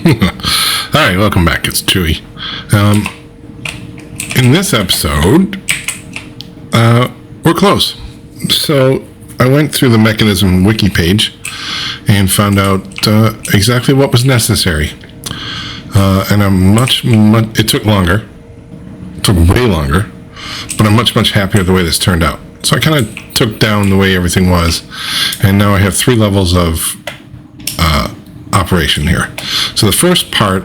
Alright, welcome back. It's Chewy. In this episode, we're close. So, I went through the mechanism wiki page and found out exactly what was necessary. And it took longer. It took way longer. But I'm much happier the way this turned out. So I kind of took down the way everything was. And now I have 3 levels of operation here. So the first part,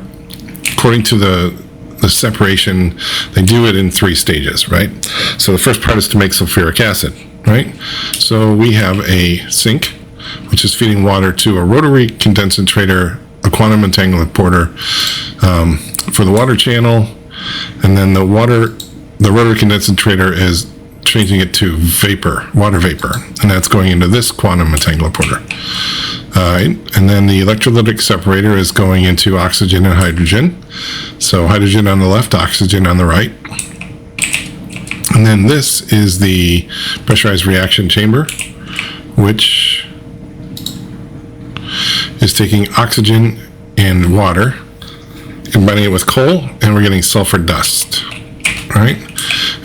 according to the separation, they do it in 3 stages, right? So the first part is to make sulfuric acid, right? So we have a sink, which is feeding water to a rotary condensator, a quantum entanglement porter for the water channel, and then the rotary condensator is changing it to water vapor, and that's going into this quantum entanglement porter. And then the electrolytic separator is going into oxygen and hydrogen. So hydrogen on the left, oxygen on the right. And then this is the pressurized reaction chamber, which is taking oxygen and water, combining it with coal, and we're getting sulfur dust, right?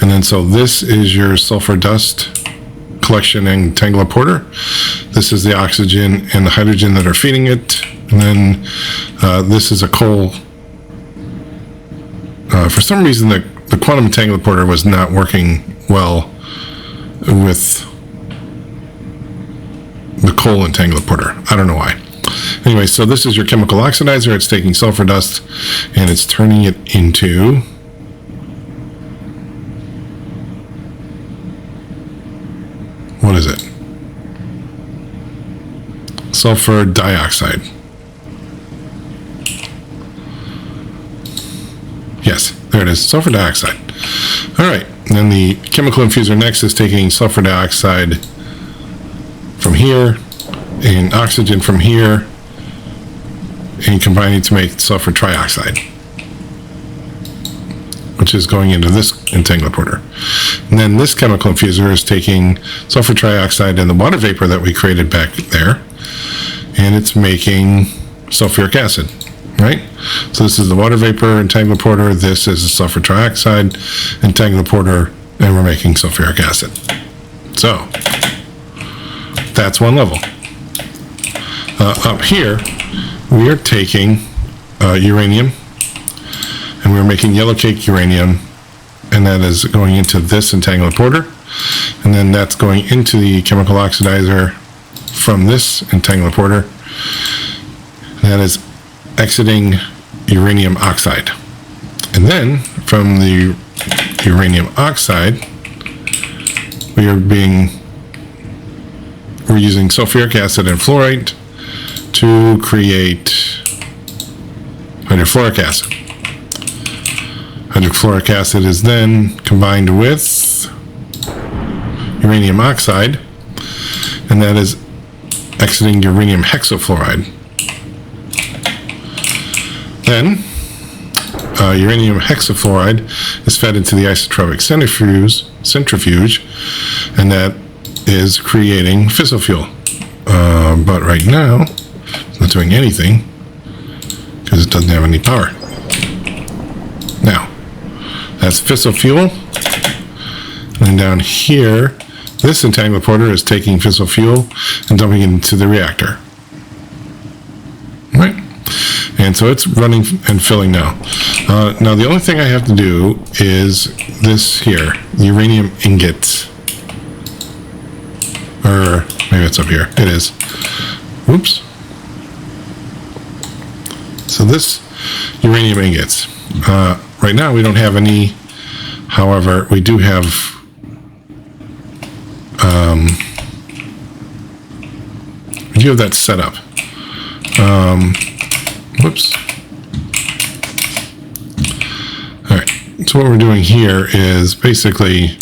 And then so this is your sulfur dust collection and entanglement porter. This is the oxygen and the hydrogen that are feeding it. And then this is a coal. For some reason, the quantum entanglement porter was not working well with the coal entanglement porter. I don't know why. Anyway, so this is your chemical oxidizer. It's taking sulfur dust and it's turning it into what is it? Sulfur dioxide. Yes, there it is, sulfur dioxide. All right, and then the chemical infuser next is taking sulfur dioxide from here and oxygen from here and combining to make sulfur trioxide, which is going into this entanglement porter. And then this chemical infuser is taking sulfur trioxide and the water vapor that we created back there, and it's making sulfuric acid, right? So this is the water vapor entanglement porter, this is the sulfur trioxide entanglement porter, and we're making sulfuric acid. So that's one level. Up here, we are taking uranium, and we're making yellow cake uranium, and that is going into this entanglement porter, and then that's going into the chemical oxidizer from this entanglement porter, and that is exiting uranium oxide. And then from the uranium oxide, we're using sulfuric acid and fluoride to create hydrofluoric acid. Hydrofluoric acid is then combined with uranium oxide, and that is exiting uranium hexafluoride. Then uranium hexafluoride is fed into the isotropic centrifuge, and that is creating fissile fuel. But right now, it's not doing anything because it doesn't have any power. Now, that's fissile fuel. And down here, this entanglement porter is taking fissile fuel and dumping it into the reactor. Right? And so it's running and filling now. Now the only thing I have to do is this here, uranium ingot. Or maybe it's up here. It is. Whoops. So this uranium ingots. Right now we don't have any. However, we do have that set up. Whoops. All right. So what we're doing here is basically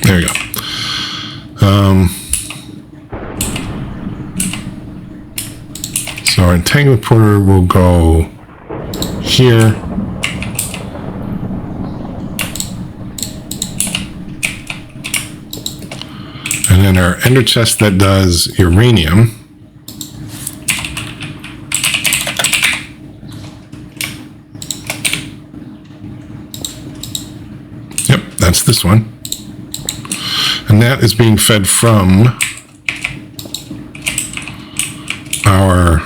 there we go. So So our entanglement porter will go here. And then our ender chest that does uranium. Yep, that's this one. And that is being fed from our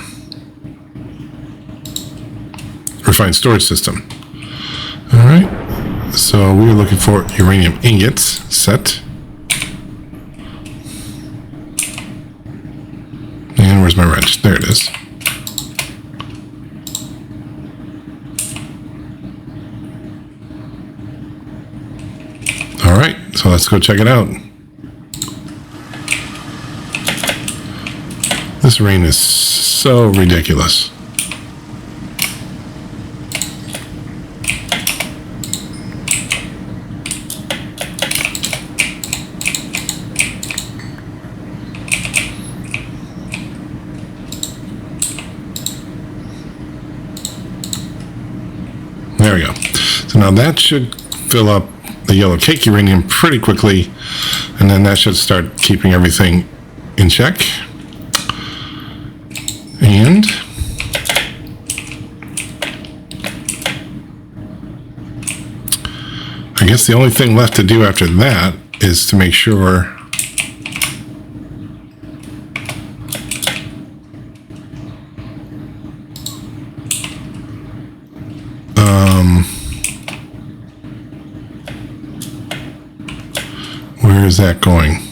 refined storage system. All right, so we are looking for uranium ingots set. And where's my wrench? There it is. All right, so let's go check it out. This rain is so ridiculous. There we go. So now that should fill up the yellow cake uranium pretty quickly, and then that should start keeping everything in check. And I guess the only thing left to do after that is to make sure where is that going?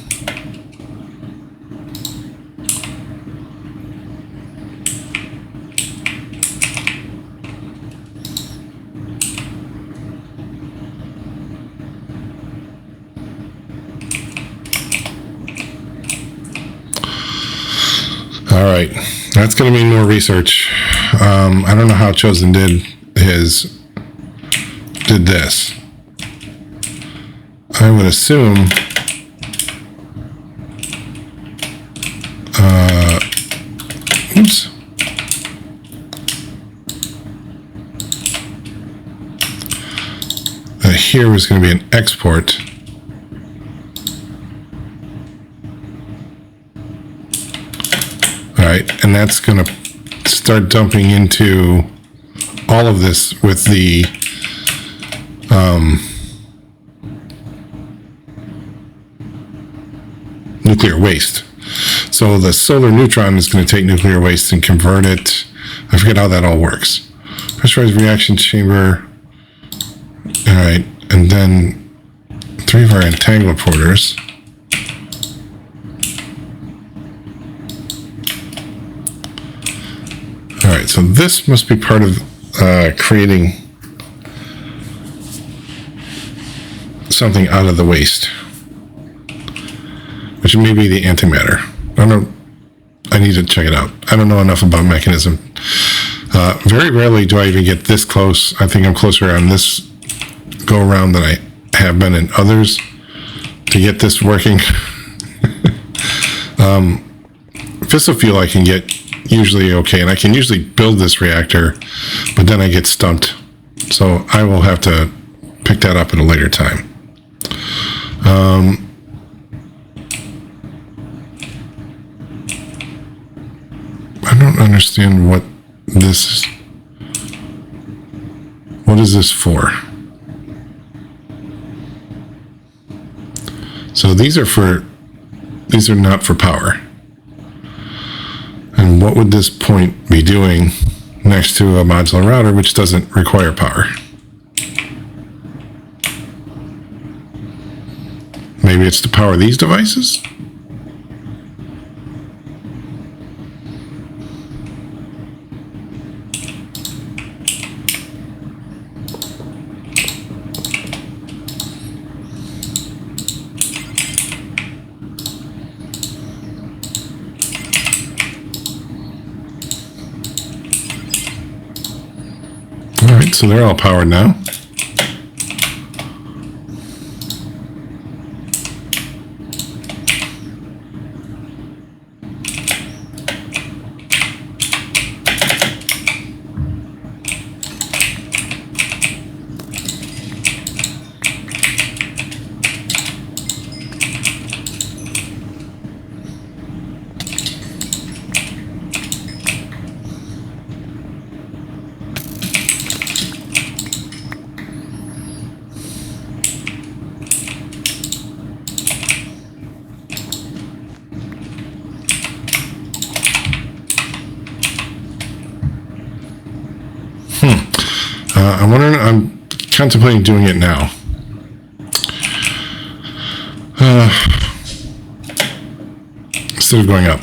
All right, that's going to mean more research. I don't know how Chosen did this. I would assume oops. Here was going to be an export. All right, and that's going to start dumping into all of this with the nuclear waste. So the solar neutron is going to take nuclear waste and convert it. I forget how that all works. Pressurized reaction chamber. All right, and then 3 of our entanglement porters. All right, so this must be part of creating something out of the waste, which may be the antimatter. I need to check it out. I don't know enough about mechanism. Very rarely do I even get this close. I think I'm closer on this go around than I have been in others to get this working. Fissile fuel I can get usually okay, and I can usually build this reactor, but then I get stumped. So I will have to pick that up at a later time. I don't understand what this is. What is this for? So these are not for power. And what would this point be doing next to a modular router which doesn't require power? Maybe it's to power these devices? All right, so they're all powered now. I'm contemplating doing it now. Instead of going up.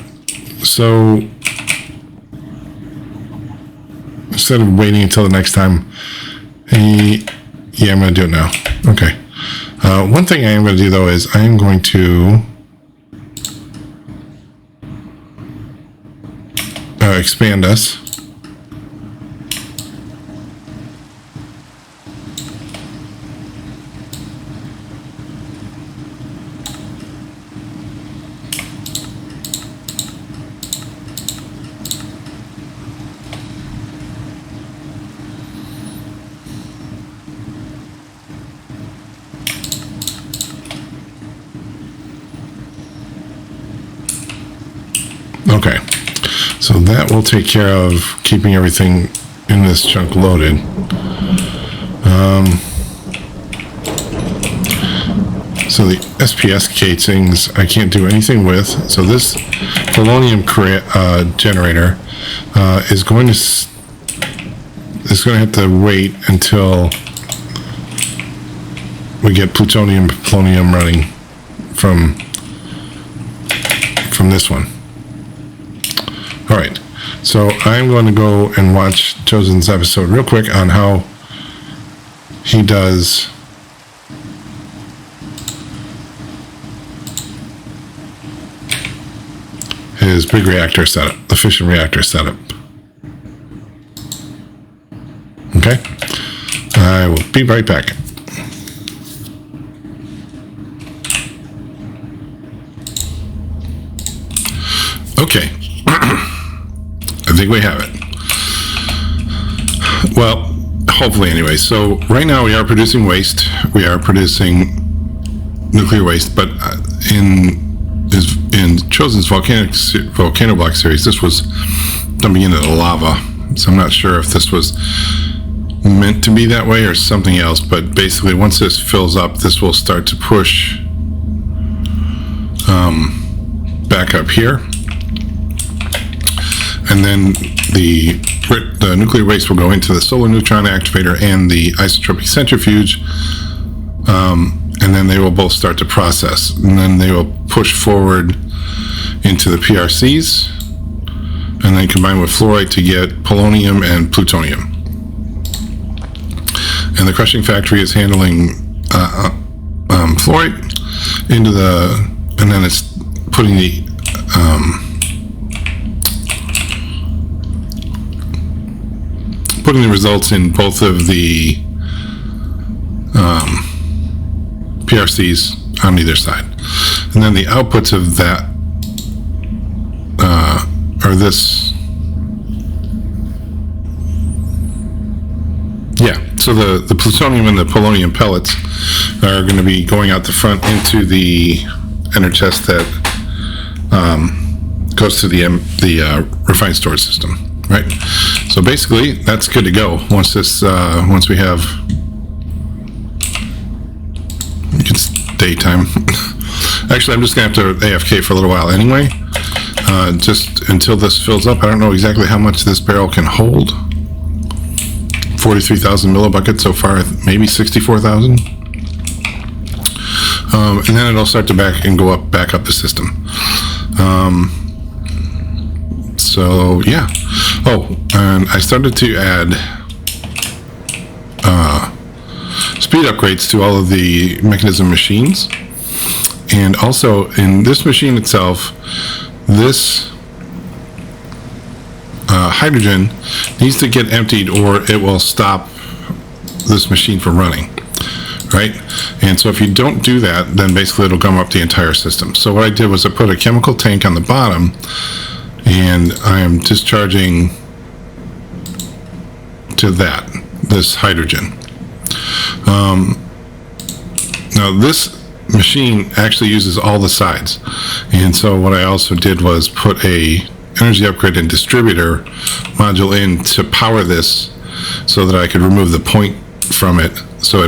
So instead of waiting until the next time, yeah, I'm going to do it now. Okay. One thing I am going to do, though, is I am going to expand us. Okay, so that will take care of keeping everything in this chunk loaded. So the SPS casings I can't do anything with. So this polonium generator is going to have to wait until we get plutonium, polonium running from this one. All right, so I'm going to go and watch Chosen's episode real quick on how he does his big reactor setup, the fission reactor setup. Okay, I will be right back. Okay. I think we have it. Well, hopefully anyway. So right now we are producing waste. We are producing nuclear waste, but in Chosen's volcano block series, this was dumping into the lava. So I'm not sure if this was meant to be that way or something else, but basically once this fills up, this will start to push back up here. And then the nuclear waste will go into the solar neutron activator and the isotropic centrifuge, and then they will both start to process. And then they will push forward into the PRCs, and then combine with fluoride to get polonium and plutonium. And the crushing factory is handling fluoride into and then it's putting the results in both of the PRCs on either side. And then the outputs of that are this. Yeah, so the plutonium and the polonium pellets are going to be going out the front into the inner chest that goes to the refined storage system. Right, so basically that's good to go. Once we have, it's daytime. Actually, I'm just gonna have to AFK for a little while anyway, just until this fills up. I don't know exactly how much this barrel can hold. 43,000 millibuckets so far, maybe 64,000. And then it'll start to back up the system. So yeah. Oh, and I started to add speed upgrades to all of the mechanism machines. And also in this machine itself, this hydrogen needs to get emptied or it will stop this machine from running, right? And so if you don't do that, then basically it'll gum up the entire system. So what I did was I put a chemical tank on the bottom, and I am discharging to this hydrogen. Now this machine actually uses all the sides, and so what I also did was put a energy upgrade and distributor module in to power this so that I could remove the point from it, so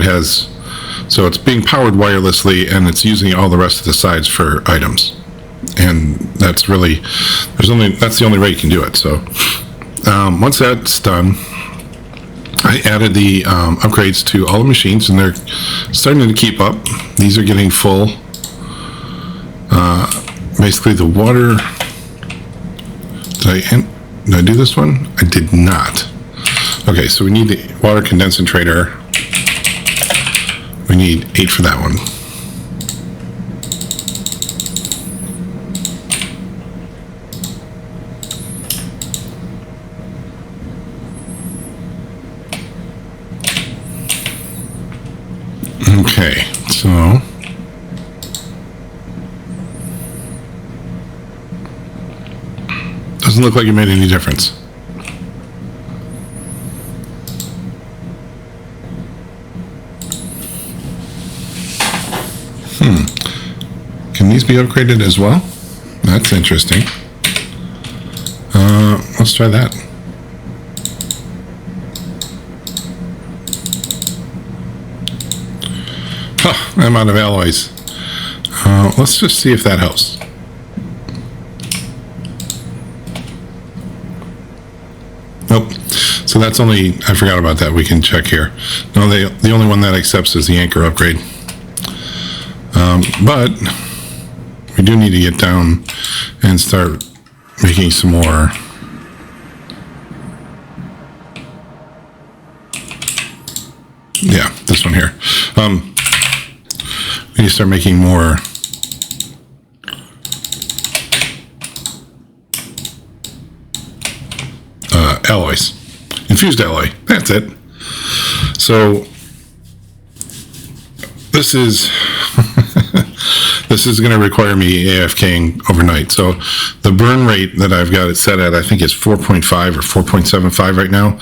it's being powered wirelessly and it's using all the rest of the sides for items. And that's really that's the only way you can do it. So once that's done, I added the upgrades to all the machines, and they're starting to keep up. These are getting full. Basically, the water. Did I do this one? I did not. Okay, so we need the water condensator. We need 8 for that one. Okay, so doesn't look like it made any difference. Can these be upgraded as well? That's interesting. Let's try that. Huh, I'm out of alloys. Let's just see if that helps. Nope. So that's only, I forgot about that. We can check here. No, the only one that accepts is the anchor upgrade. But we do need to get down and start making some more. Yeah, this one here. We need to start making more alloys. Infused alloy. That's it. So this is this is going to require me AFKing overnight. So the burn rate that I've got it set at, I think is 4.5 or 4.75 right now.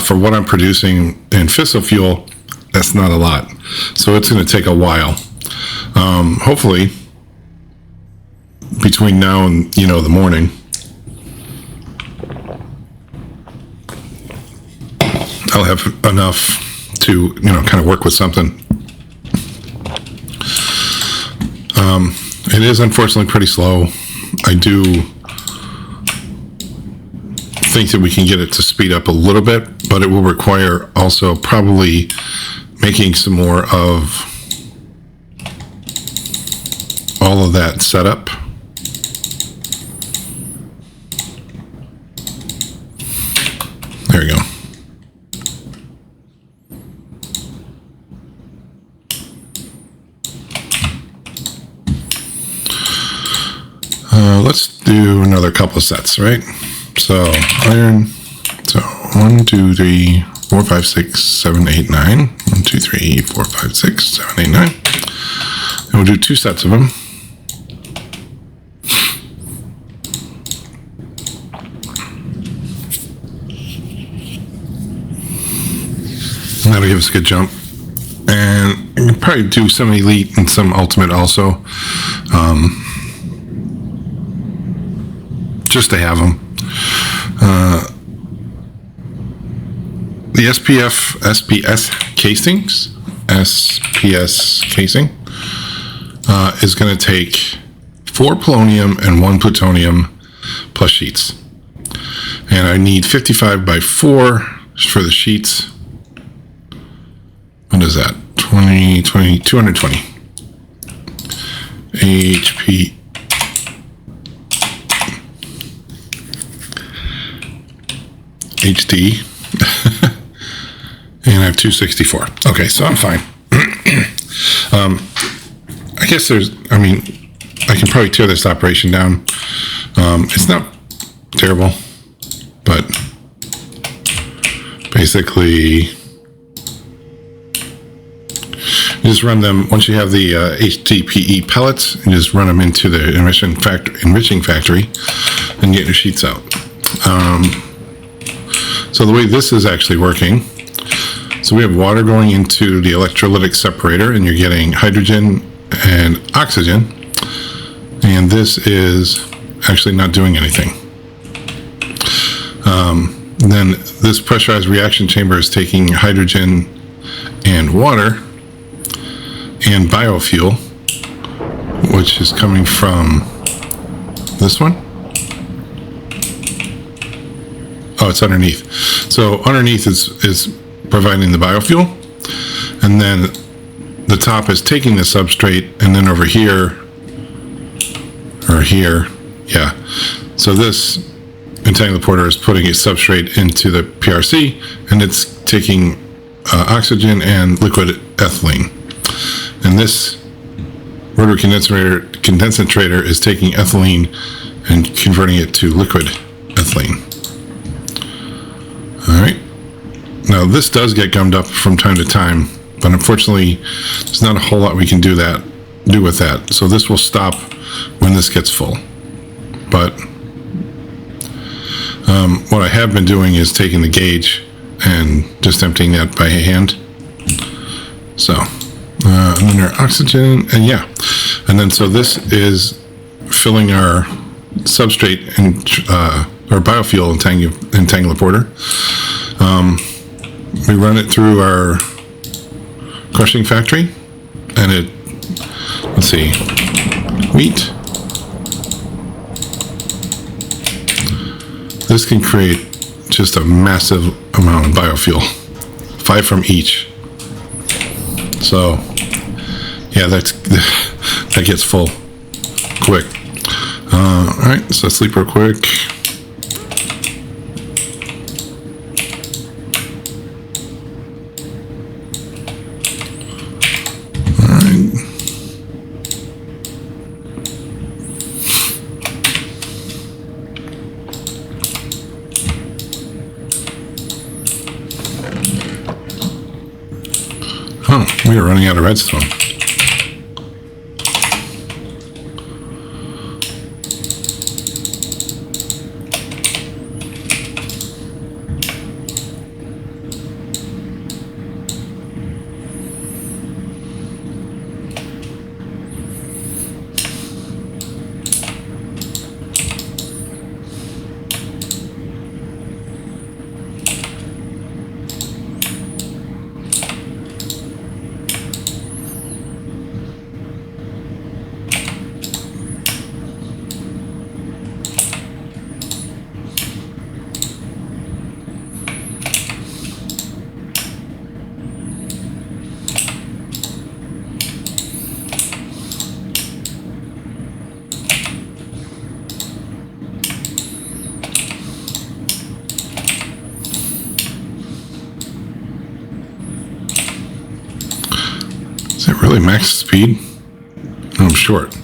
For what I'm producing in fissile fuel, that's not a lot. So it's going to take a while. Hopefully between now and, the morning, I'll have enough to, kind of work with something. It is unfortunately pretty slow. I do think that we can get it to speed up a little bit, but it will require also probably making some more of all of that setup. There we go. Let's do another couple of sets, right? So iron. So 1, 2, 3, 4, 5, 6, 7, 8, 9. 1, 2, 3, 4, 5, 6, 7, 8, 9. And we'll do 2 sets of them. And that'll give us a good jump. And we can probably do some elite and some ultimate also. Just to have them. The SPS casing is going to take 4 polonium and 1 plutonium plus sheets. And I need 55 by 4 for the sheets. What is that? 220 HP. HD. And I have 264. Okay, so I'm fine. I guess I can probably tear this operation down. It's not terrible, but basically you just run them, once you have the HDPE pellets, you just run them into the enriching factory and get your sheets out. So the way this is actually working, so we have water going into the electrolytic separator, and you're getting hydrogen and oxygen, and this is actually not doing anything. Then this pressurized reaction chamber is taking hydrogen and water and biofuel, which is coming from this one. Oh, it's underneath. So underneath is providing the biofuel, and then the top is taking the substrate, and then over here, or here, yeah. So this entangled porter is putting a substrate into the PRC, and it's taking oxygen and liquid ethylene. And this rotary condensator is taking ethylene and converting it to liquid ethylene. All right. Now this does get gummed up from time to time, but unfortunately, there's not a whole lot we can do with that. So this will stop when this gets full. But what I have been doing is taking the gauge and just emptying that by hand. So, and then our oxygen, and yeah, and then so this is filling our substrate and our biofuel entangler porter. We run it through our crushing factory, and it, let's see, wheat. This can create just a massive amount of biofuel, 5 from each. So, yeah, that gets full quick. All right, so let's sleep real quick. Oh, we are running out of redstone. Is that really max speed? Oh, I'm short.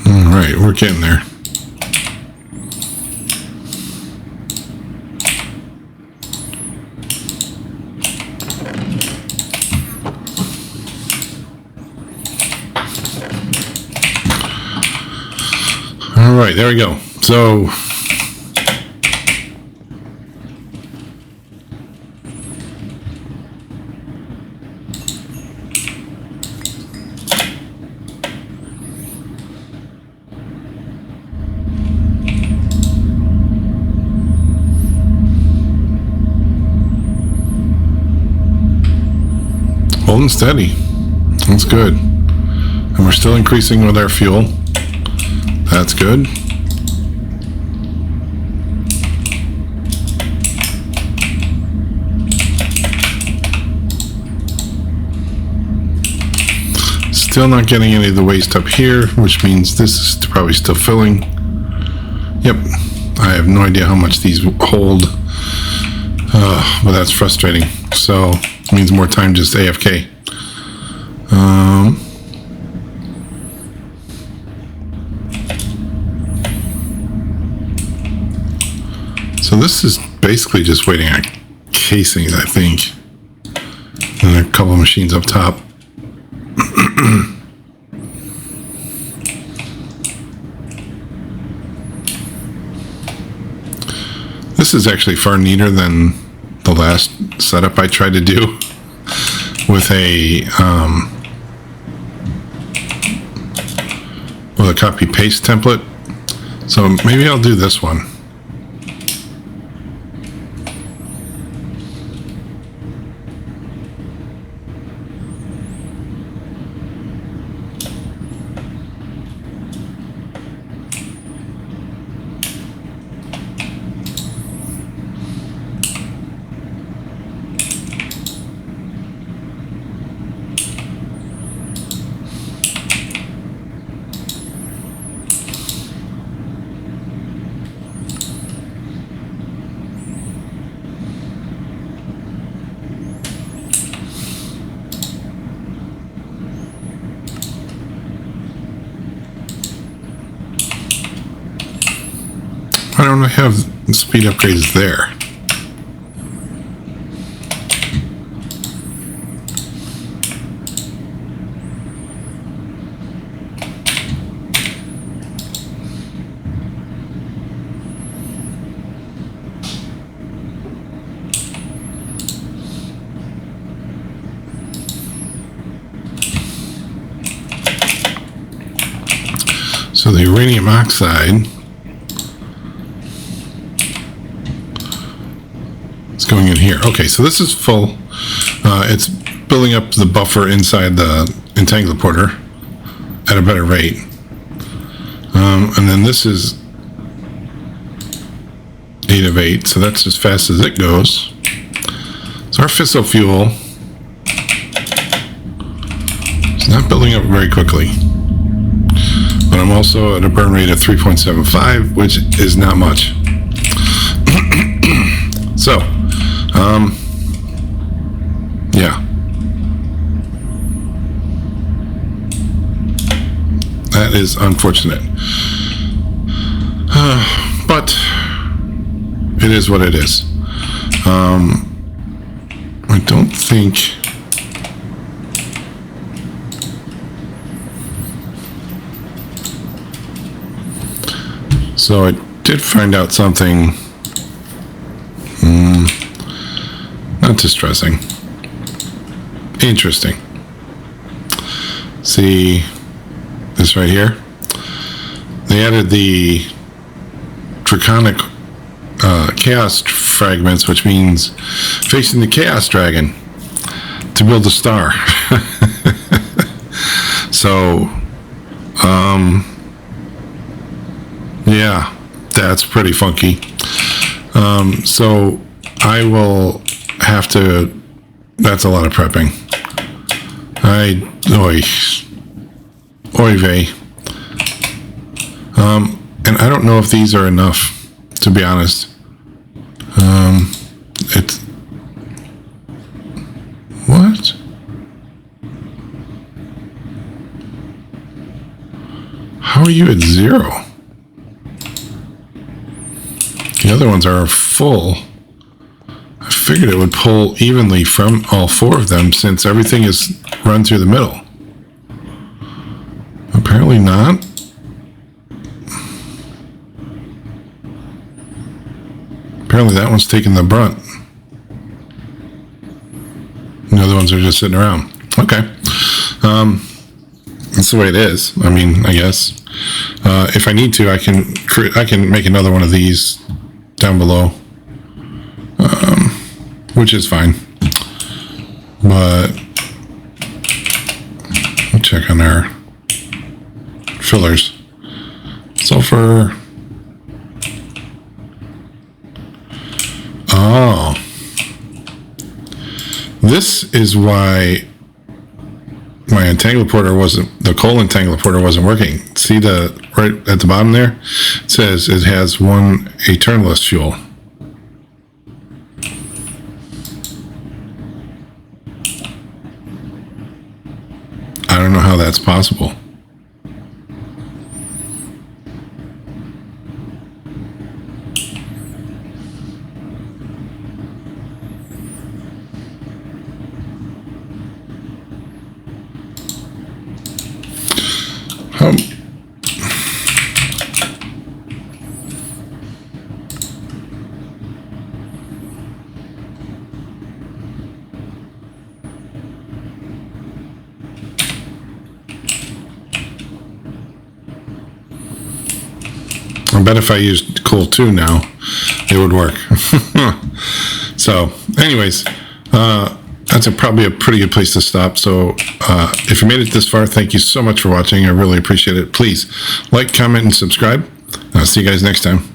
All right, we're getting there. All right, there we go. So holding steady. That's good. And we're still increasing with our fuel. That's good. Still not getting any of the waste up here, which means this is probably still filling. Yep. I have no idea how much these hold. But that's frustrating. So it means more time just AFK. So this is basically just waiting on casings, I think. And a couple of machines up top. This is actually far neater than the last setup I tried to do with a copy paste template. So maybe I'll do this one. I don't have speed upgrades there. So the uranium oxide is going in here. Okay, so this is full. It's building up the buffer inside the entangler porter at a better rate. And then this is 8 of 8, so that's as fast as it goes. So our fissile fuel is not building up very quickly. But I'm also at a burn rate of 3.75, which is not much. So, yeah. That is unfortunate. But it is what it is. I don't think... So I did find out something not distressing. Interesting. See this right here? They added the draconic chaos fragments, which means facing the chaos dragon to build a star. So, yeah, that's pretty funky. So I will have to, that's a lot of prepping. Oy vey. And I don't know if these are enough, to be honest. It's, what? How are you at 0? The other ones are full. I figured it would pull evenly from all 4 of them since everything is run through the middle. Apparently not. Apparently that one's taking the brunt. The other ones are just sitting around. Okay. That's the way it is. I mean, I guess. If I need to, I can make another one of these down below. Which is fine. But we'll check on our fillers. Sulfur. Oh. This is why my entangler porter the coal entangler porter wasn't working. See right at the bottom there? It says it has 1 eternalist fuel. I don't know how that's possible. bet if I used Cool 2 now, it would work. So, anyways, that's probably a pretty good place to stop. So, if you made it this far, thank you so much for watching. I really appreciate it. Please like, comment, and subscribe. I'll see you guys next time.